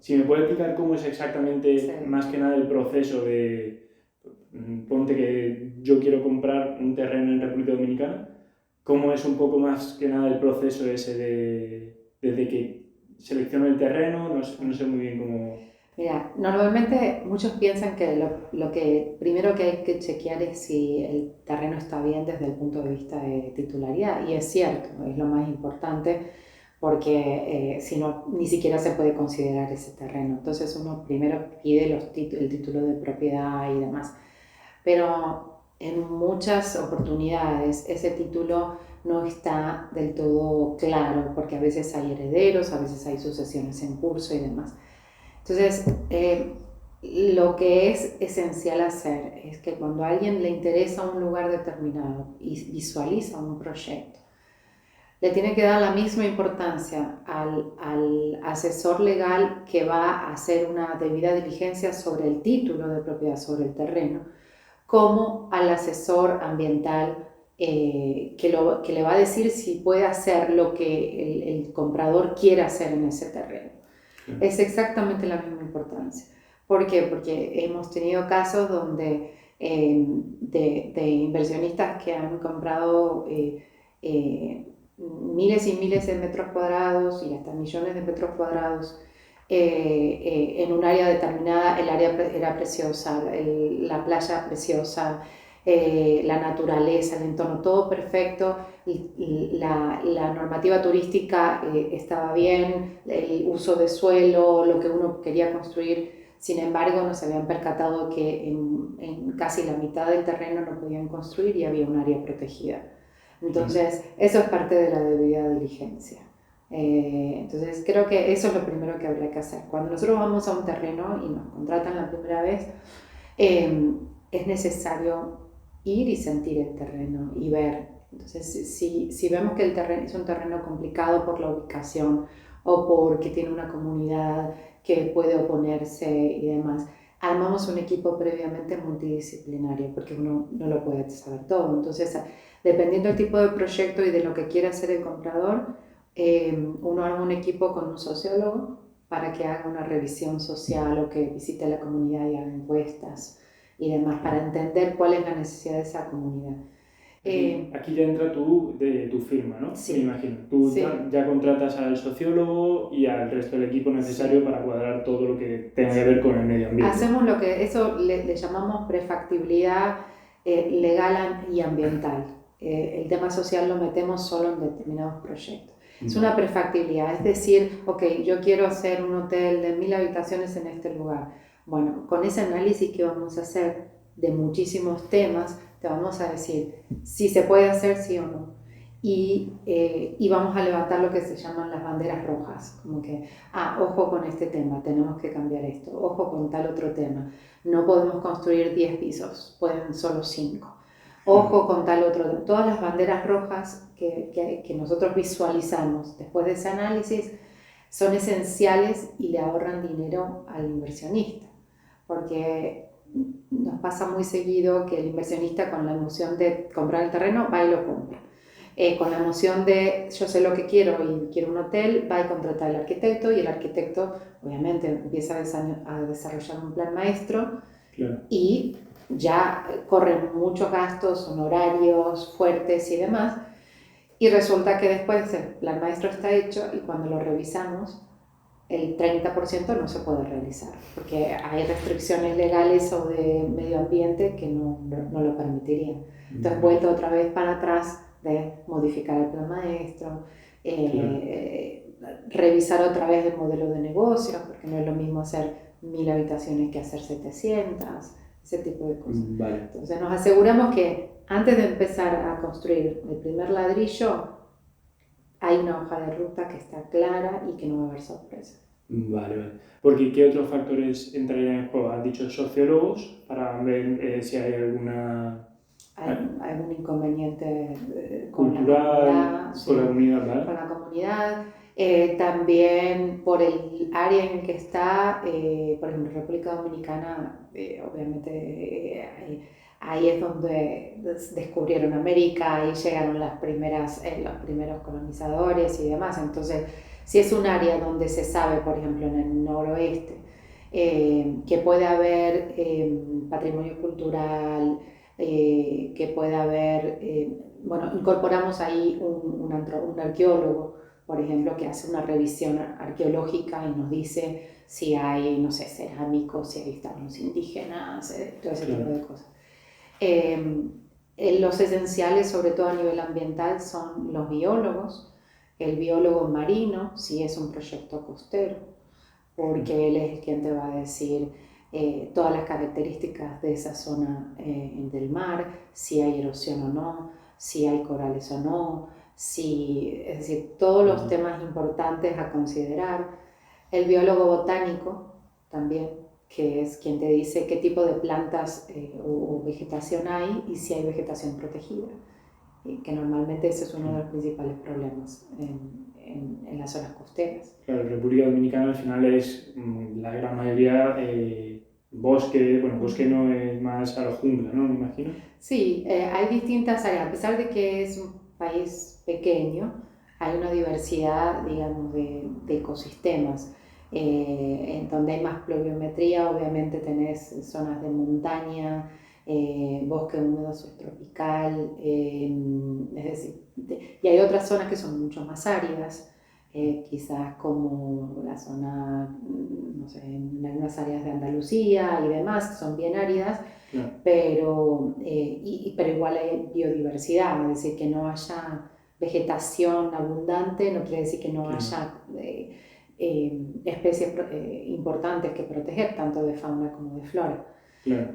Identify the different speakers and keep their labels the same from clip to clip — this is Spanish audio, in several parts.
Speaker 1: Si me puedes explicar cómo es exactamente,
Speaker 2: Sí.
Speaker 1: más que nada, el proceso de, ponte que yo quiero comprar un terreno en República Dominicana, ¿cómo es un poco más que nada el proceso ese desde que selecciono el terreno? No sé, no sé muy bien cómo...
Speaker 2: Mira, normalmente muchos piensan que lo que primero que hay que chequear es si el terreno está bien desde el punto de vista de titularidad, y es cierto, es lo más importante porque si no, ni siquiera se puede considerar ese terreno. Entonces uno primero pide el título de propiedad y demás. Pero en muchas oportunidades ese título no está del todo claro porque a veces hay herederos, a veces hay sucesiones en curso y demás. Entonces, lo que es esencial hacer es que cuando a alguien le interesa un lugar determinado y visualiza un proyecto, le tiene que dar la misma importancia al asesor legal que va a hacer una debida diligencia sobre el título de propiedad, sobre el terreno, como al asesor ambiental que le va a decir si puede hacer lo que el comprador quiere hacer en ese terreno.
Speaker 1: Claro.
Speaker 2: Es exactamente la misma importancia. ¿Por qué? Porque hemos tenido casos donde de inversionistas que han comprado miles y miles de metros cuadrados y hasta millones de metros cuadrados en un área determinada. El área era preciosa, la playa preciosa, la naturaleza, el entorno, todo perfecto, la normativa turística estaba bien, el uso de suelo, lo que uno quería construir. Sin embargo, nos habían percatado que en casi la mitad del terreno no podían construir y había un área protegida.
Speaker 1: Claro.
Speaker 2: Entonces, eso es parte de la debida diligencia. Entonces, creo que eso es lo primero que habría que hacer. Cuando nosotros vamos a un terreno y nos contratan la primera vez, es necesario ir y sentir el terreno y ver. Entonces, si vemos que el terreno es un terreno complicado por la ubicación o porque tiene una comunidad que puede oponerse y demás, armamos un equipo previamente multidisciplinario porque uno no lo puede saber todo. Entonces, dependiendo del tipo de proyecto y de lo que quiera hacer el comprador, uno arma un equipo con un sociólogo para que haga una revisión social o que visite la comunidad y haga encuestas y demás para entender cuál es la necesidad de esa comunidad.
Speaker 1: Aquí ya entra tu firma, ¿no? Me
Speaker 2: Sí,
Speaker 1: imagino. Tú
Speaker 2: sí,
Speaker 1: ya contratas al sociólogo y al resto del equipo necesario
Speaker 2: sí.
Speaker 1: para cuadrar todo lo que tenga que ver con el medio ambiente.
Speaker 2: Hacemos lo que eso le llamamos prefactibilidad legal y ambiental. El tema social lo metemos solo en determinados proyectos. Es una
Speaker 1: Vale.
Speaker 2: prefactibilidad, es decir, ok, yo quiero hacer un hotel de 1000 habitaciones en este lugar. Bueno, con ese análisis que vamos a hacer de muchísimos temas, te vamos a decir si se puede hacer sí o no. Y vamos a levantar lo que se llaman las banderas rojas, como que ojo con este tema, tenemos que cambiar esto, ojo con tal otro tema, no podemos construir 10 pisos, pueden solo 5,
Speaker 1: Claro.
Speaker 2: ojo con tal otro, todas las banderas rojas que nosotros visualizamos después de ese análisis son esenciales y le ahorran dinero al inversionista, porque nos pasa muy seguido que el inversionista con la emoción de comprar el terreno va y lo compra. Con la emoción de yo sé lo que quiero y quiero un hotel, va y contrata al arquitecto y el arquitecto obviamente empieza a desarrollar un plan maestro
Speaker 1: Claro.
Speaker 2: y ya corren muchos gastos, honorarios fuertes y demás, y resulta que después el plan maestro está hecho y cuando lo revisamos el 30% no se puede realizar, porque hay restricciones legales o de medio ambiente que no lo permitirían. Entonces,
Speaker 1: Vale.
Speaker 2: vuelto otra vez para atrás de modificar el plan maestro,
Speaker 1: Claro.
Speaker 2: revisar otra vez el modelo de negocio, porque no es lo mismo hacer 1000 habitaciones que hacer 700, ese tipo de cosas.
Speaker 1: Vale.
Speaker 2: Entonces, nos aseguramos que antes de empezar a construir el primer ladrillo, hay una hoja de ruta que está clara y que no va a haber sorpresas.
Speaker 1: Vale, vale. Porque ¿qué otros factores entrarían en juego? Has dicho sociólogos para ver si hay alguna
Speaker 2: Algún inconveniente con la
Speaker 1: cultural
Speaker 2: comunidad,
Speaker 1: con la
Speaker 2: sí,
Speaker 1: comunidad,
Speaker 2: con
Speaker 1: ¿vale?
Speaker 2: la comunidad. También por el área en que está, por ejemplo, República Dominicana, obviamente ahí es donde descubrieron América, ahí llegaron los primeros colonizadores y demás. Entonces, Si es un área donde se sabe, por ejemplo, en el noroeste, que puede haber patrimonio cultural, que puede haber, bueno, incorporamos ahí un arqueólogo, por ejemplo, que hace una revisión arqueológica y nos dice si hay, no sé, cerámicos, si hay establos indígenas, todo ese tipo de cosas. Los esenciales, sobre todo a nivel ambiental, son los biólogos, el biólogo marino, si es un proyecto costero, porque él es quien te va a decir todas las características de esa zona del mar, si hay erosión o no, si hay corales o no, es decir, todos los temas importantes a considerar. El biólogo botánico también, que es quien te dice qué tipo de plantas o vegetación hay y si hay vegetación protegida, que normalmente ese es uno de los principales problemas en las zonas costeras.
Speaker 1: Claro, República Dominicana al final es la gran mayoría bosque, bueno, bosque no es más a la jungla, ¿no? Me imagino.
Speaker 2: Sí, hay distintas áreas, a pesar de que es un país pequeño, hay una diversidad, digamos, de ecosistemas. En donde hay más pluviometría, obviamente tenés zonas de montaña, bosque húmedo subtropical, es decir, y hay otras zonas que son mucho más áridas, quizás como la zona, no sé, en algunas áreas de Andalucía y demás, que son bien áridas,
Speaker 1: Claro.
Speaker 2: pero igual hay biodiversidad, es decir, que no haya vegetación abundante, no quiere decir que no haya especies importantes que proteger, tanto de fauna como de flora.
Speaker 1: Claro.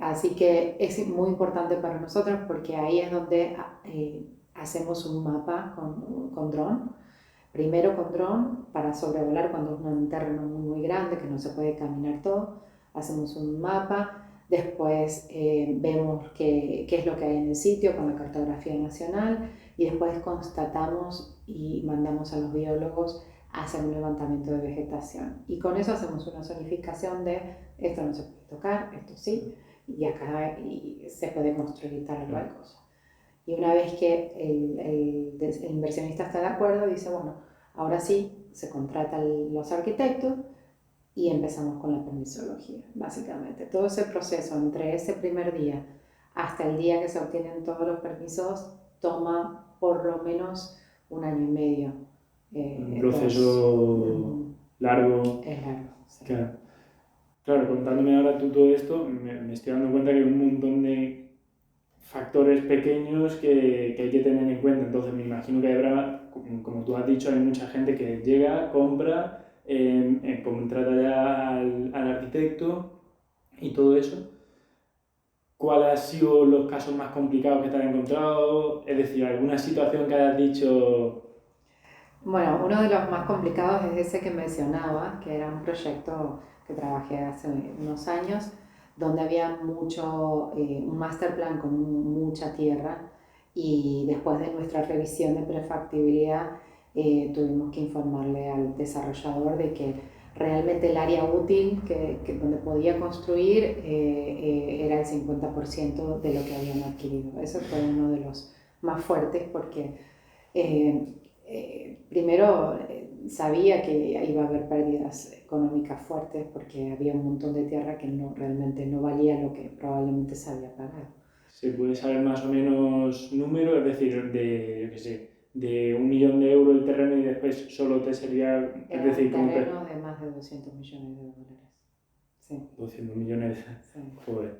Speaker 2: Así que es muy importante para nosotros porque ahí es donde hacemos un mapa con dron. Primero con dron para sobrevolar cuando es un terreno muy grande que no se puede caminar todo. Hacemos un mapa, después vemos qué es lo que hay en el sitio con la cartografía nacional y después constatamos y mandamos a los biólogos a hacer un levantamiento de vegetación. Y con eso hacemos una zonificación de esto no se puede tocar, esto sí, y acá se puede construir tal o cual cosa. Y una vez que el inversionista está de acuerdo, dice, bueno, ahora sí, se contratan los arquitectos y empezamos con la permisología, básicamente. Todo ese proceso, entre ese primer día hasta el día que se obtienen todos los permisos, toma por lo menos 1 año y medio.
Speaker 1: Un proceso largo.
Speaker 2: Es largo, sí.
Speaker 1: Claro, contándome ahora tú todo esto, me estoy dando cuenta que hay un montón de factores pequeños que hay que tener en cuenta. Entonces me imagino que habrá, como tú has dicho, hay mucha gente que llega, compra, contrata ya al arquitecto y todo eso. ¿Cuáles han sido los casos más complicados que te has encontrado? Es decir, alguna situación que hayas dicho...
Speaker 2: Bueno, uno de los más complicados es ese que mencionaba, que era un proyecto que trabajé hace unos años, donde había un master plan con mucha tierra y después de nuestra revisión de prefactibilidad tuvimos que informarle al desarrollador de que realmente el área útil donde podía construir era el 50% de lo que habían adquirido. Eso fue uno de los más fuertes porque primero sabía que iba a haber pérdidas económicas fuertes porque había un montón de tierra que realmente no valía lo que probablemente se había pagado.
Speaker 1: ¿Se puede saber más o menos número? Es decir, de 1 millón de euros el terreno y después solo te servía...
Speaker 2: Era un terreno de más de 200 millones de dólares. Sí.
Speaker 1: 200 millones,
Speaker 2: sí.
Speaker 1: Joder.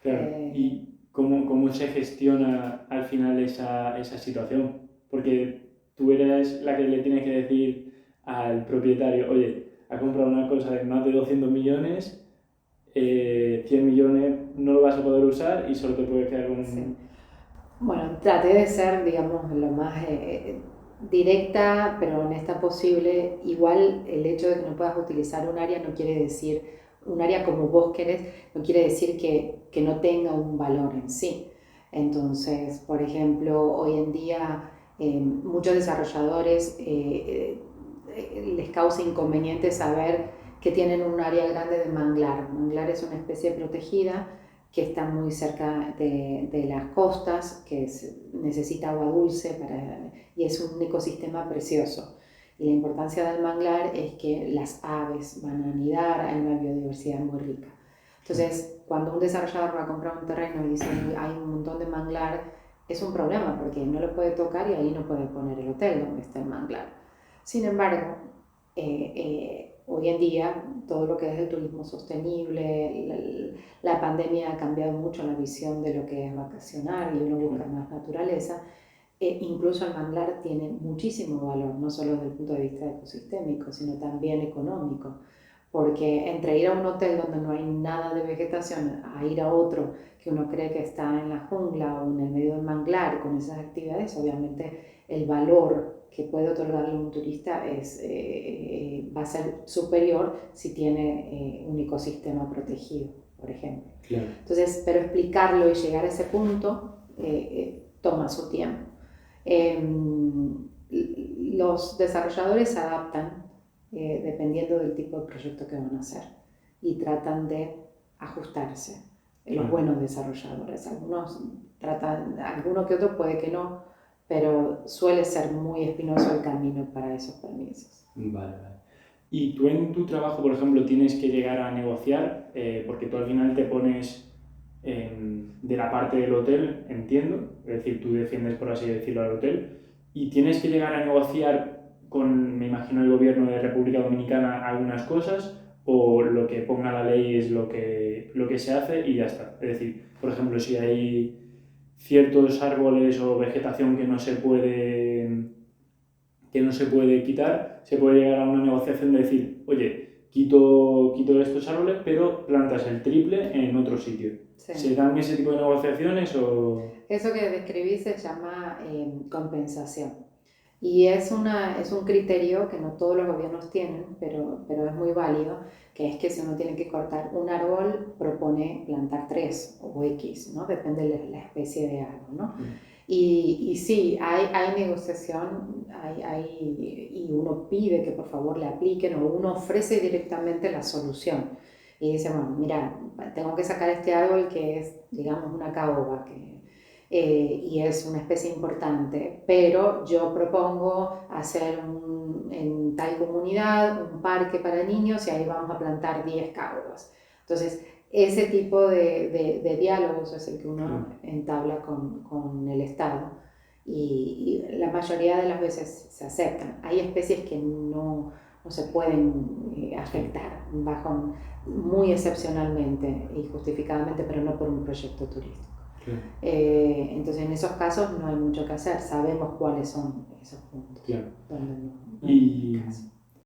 Speaker 1: Claro. ¿Y cómo se gestiona al final esa situación? Porque tú eres la que le tienes que decir al propietario, oye, ha comprado una cosa de más de 200 millones, 100 millones no lo vas a poder usar y solo te puedes quedar con...
Speaker 2: Sí. Bueno, traté de ser, digamos, lo más directa pero honesta posible. Igual el hecho de que no puedas utilizar un área no quiere decir, un área como vos querés, no quiere decir que no tenga un valor en sí. Entonces, por ejemplo, hoy en día muchos desarrolladores les causa inconveniente saber que tienen un área grande de manglar. Manglar es una especie protegida que está muy cerca de las costas, que necesita agua dulce y es un ecosistema precioso. Y la importancia del manglar es que las aves van a anidar, hay una biodiversidad muy rica. Entonces, cuando un desarrollador va a comprar un terreno y dice hay un montón de manglar, es un problema porque no lo puede tocar y ahí no puede poner el hotel donde está el manglar. Sin embargo, hoy en día todo lo que es el turismo sostenible, la pandemia ha cambiado mucho la visión de lo que es vacacionar y uno busca más naturaleza. Incluso el manglar tiene muchísimo valor, no solo desde el punto de vista ecosistémico, sino también económico, porque entre ir a un hotel donde no hay nada de vegetación a ir a otro que uno cree que está en la jungla o en el medio del manglar con esas actividades, obviamente el valor que puede otorgarle un turista va a ser superior si tiene un ecosistema protegido, por ejemplo.
Speaker 1: Claro.
Speaker 2: Entonces, pero explicarlo y llegar a ese punto toma su tiempo. Los desarrolladores se adaptan dependiendo del tipo de proyecto que van a hacer y tratan de ajustarse. Los buenos desarrolladores, alguno que otro puede que no, pero suele ser muy espinoso el camino para esos permisos.
Speaker 1: Vale. Y tú en tu trabajo, por ejemplo, tienes que llegar a negociar, porque tú al final te pones de la parte del hotel, entiendo, es decir, tú defiendes, por así decirlo, al hotel, y tienes que llegar a negociar con, me imagino, el gobierno de República Dominicana algunas cosas, o lo que ponga la ley es lo que se hace y ya está. Es decir, por ejemplo, si hay ciertos árboles o vegetación que no se puede quitar, se puede llegar a una negociación de decir, oye, quito estos árboles, pero plantas el triple en otro sitio. Sí. ¿Se dan ese tipo de negociaciones o...?
Speaker 2: Eso que describí se llama compensación. Y es un criterio que no todos los gobiernos tienen, pero es muy válido, que es que si uno tiene que cortar un árbol, propone plantar 3 o X, ¿no? Depende de la especie de árbol, ¿no? Y sí, hay negociación y uno pide que por favor le apliquen o uno ofrece directamente la solución. Y dice, bueno, mira, tengo que sacar este árbol que es, digamos, una caoba, y es una especie importante, pero yo propongo hacer en tal comunidad un parque para niños y ahí vamos a plantar 10 caobas. Entonces, ese tipo de diálogos es el que uno entabla con el Estado y la mayoría de las veces se aceptan. Hay especies que no se pueden afectar muy excepcionalmente y justificadamente, pero no por un proyecto turístico. Entonces en esos casos no hay mucho que hacer, sabemos cuáles son esos puntos.
Speaker 1: Claro.
Speaker 2: Donde no
Speaker 1: y